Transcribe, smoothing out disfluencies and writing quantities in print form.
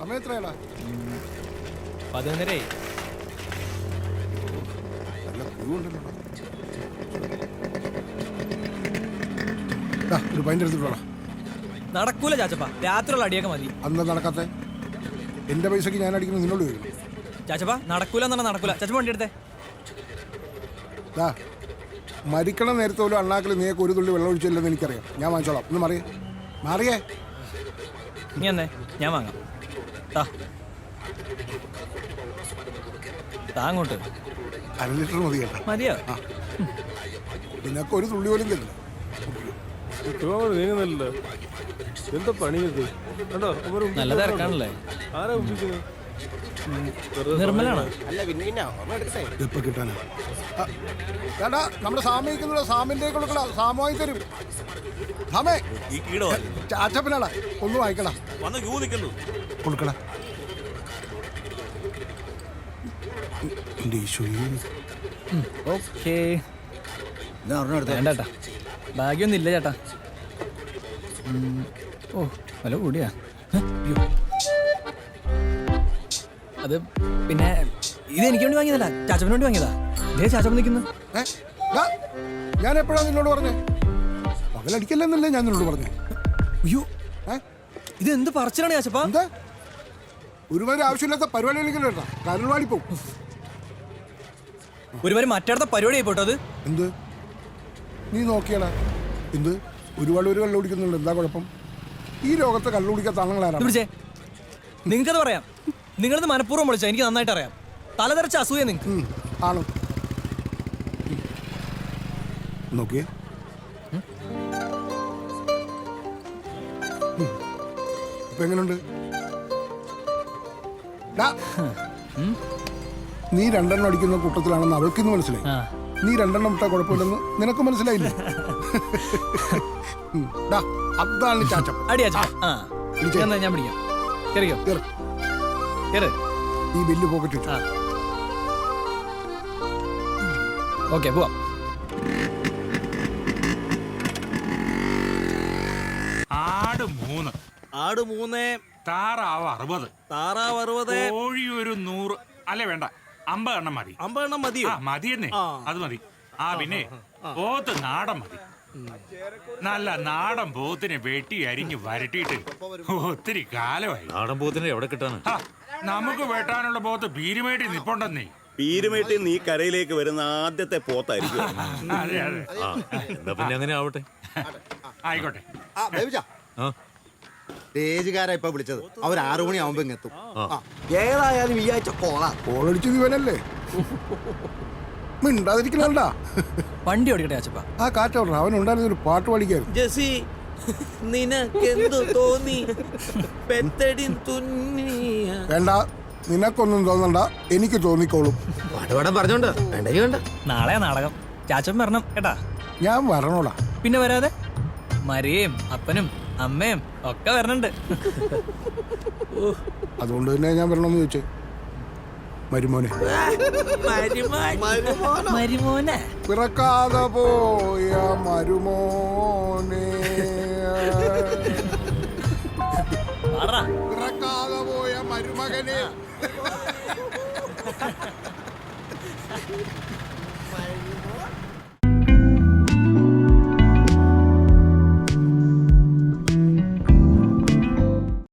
സമയം എത്രയാടാ? 11:30. നല്ല കുരുണ്ടല്ലോ. ഒരു പൈൻ്റെ എടുത്തിട്ട് നടക്കൂല ചാച്ചപ്പ, രാത്രിയുള്ള അടിയൊക്കെ മതി. അന്ന് നടക്കാത്ത എന്റെ പൈസക്ക് ഞാൻ അടിക്കുന്നത് നിന്നോട് വരും. ചാച്ചപ്പ നടക്കൂല എന്നാണ് നടക്കൂല. ചാച്ചപ്പ വണ്ടി എടുത്തേ. മരിക്കണ നേരത്തെ പോലും അണ്ണാക്കിൽ നീക്ക് ഒരു തുള്ളി വെള്ളം ഒഴിച്ചില്ലെന്ന് എനിക്കറിയാം. ഞാൻ വാങ്ങിച്ചോളാം. ഒന്ന് മാറിയേ. നീ എന്നേ ഞാൻ വാങ്ങാം. അങ്ങോട്ട് 1/2 ലിറ്റർ മതി കേട്ടോ. മതിയോ? നിനക്ക് ഒരു തുള്ളി പോലും തരില്ല. നീങ്ങുന്നില്ല. എന്താ പണി? നല്ല തിരക്കാണല്ലേ? നിർമ്മലാണ്. ഇപ്പൊ കിട്ടാനാ ചേട്ടാ. നമ്മുടെ സാമയിക്കുന്നുള്ള സാമിന്റെ കൊടുക്കണ സാമമായി തരും. സാമേ ചാച്ചപ്പനാടാ, ഒന്ന് വായിക്കടാ. കൊടുക്കട. ഓക്കേ. വേണ്ടേട്ടാ, ഭാഗ്യൊന്നും ഇല്ല ചേട്ടാ. ഓ വില കൂടിയാ. അത് പിന്നെ ഇത് എനിക്ക് വേണ്ടി വാങ്ങിയതല്ല, ചാച്ചപ്പന് വേണ്ടി വാങ്ങിയതാ. ഇതേ ചാച്ചപ്പൻ നിൽക്കുന്നു. ഞാൻ എപ്പോഴാ നിന്നോട് പറഞ്ഞേ? പകലടിക്കല്ലെന്നല്ലേ ഞാൻ നിന്നോട് പറഞ്ഞു. അയ്യോ, ഇത് എന്ത് പറച്ചിലാണ് ചാച്ചപ്പ? എന്താ ഒരുമാതിരി ആവശ്യമില്ലാത്ത പരിപാടികളിലേക്കല്ലോ കേട്ടാ. കരുവാടി പോകും. ഒരുമാതിരി മറ്റടുത്ത പരിപാടി ആയിപ്പോട്ടോ അത്. എന്ത് നീ നോക്കിയാടാ? എന്ത് ഒരുപാട് പേര് കള്ളു കുടിക്കുന്നുണ്ട്. എന്താ കുഴപ്പം? ഈ ലോകത്തെ കള്ളു കുടിക്കാത്ത ആണുങ്ങളാരാണ്? പിടിച്ചേ, നിങ്ങൾക്കത് പറയാം. നിങ്ങളിത് മനഃപൂർവ്വം വിളിച്ചോ, എനിക്ക് നന്നായിട്ട് അറിയാം. തലതെറിച്ച അസൂയ നിങ്ങൾക്ക് ആണ്. നോക്കിയേ, ഇപ്പൊ എങ്ങനെയുണ്ട്? നീ 2 അടിക്കുന്ന കൂട്ടത്തിലാണെന്ന് അവൾക്കിന്ന് മനസ്സിലായി. നീ 2 ഇട്ടാ കുഴപ്പമില്ലെന്ന് നിനക്ക് മനസ്സിലായില്ലേ? അതാണ് ചാച്ചപ്പ. ഞാൻ പിടിക്കാം. ഈ ബില്ല് പോക്കറ്റ് ഇട്ടു. ഓക്കെ, പോവാം. ആട് 3, താറാവ് 60, താറാവ് 60, കോഴി ഒരു 100. അല്ലേ വേണ്ട, 50 എണ്ണം മതി. 50 എണ്ണം മതിയോ? മതിയെന്നേ, അത് മതി. പിന്നെ പോത്ത് നാടൻ മതി. നല്ല നാടൻ പോത്തിനെ വെട്ടി അരിഞ്ഞ് വരട്ടിയിട്ട് ഒത്തിരി കാലമായി. നാടൻ പോത്തിനെ എവിടെ കിട്ടാണ്? നമുക്ക് വെട്ടാനുള്ള പോത്ത് പീരുമേട്ടി നിപ്പുണ്ടെന്നേ. പീരുമേട്ടി നീ കരയിലേക്ക് വരുന്ന ആദ്യത്തെ പോത്തായിരിക്കും. അതെ അതെ. എന്നാ പിന്നെ അങ്ങനെ ആവട്ടെ. ആയിക്കോട്ടെ. സ്റ്റേജുകാരാ ഇപ്പൊ വിളിച്ചത്. അവർ 6 മണിയാവുമ്പോ ഇങ്ങെത്തും. ഏതായാലും ഈ ആഴ്ച കോളടിച്ചത് ഇവനല്ലേ? മിണ്ടാതിരിക്കണണ്ടാ. വണ്ടി ഓടിക്കട്ടെ ചാച്ചപ്പ. ആ കാറ്റോടാ. അവൻ ഉണ്ടായിരുന്ന ഒരു പാട്ട് പാടിക്കായിരുന്നു. ജെസി, നിനക്കെന്തു തോന്നി? പെത്തടി തുന്നിയ. വേണ്ട, നിനക്കൊന്നും തോന്നണ്ട, എനിക്ക് തോന്നിക്കോളും. പറഞ്ഞോണ്ട് വേണ്ട. നാളെ നാടകം. ചാച്ചപ്പൻ വരണം കേട്ടാ. ഞാൻ വരണോടാ. പിന്നെ വരാതെ? മരിയേം അപ്പനും അമ്മയും ഒക്കെ വരണുണ്ട്. അതുകൊണ്ട് തന്നെ ഞാൻ വരണമെന്ന് ചോദിച്ചേ. മരുമോനെ മരുമോനെ പിറക്കാതെ പോയ മരുമോനെ, പിറക്കാതെ പോയ മരുമകനെ.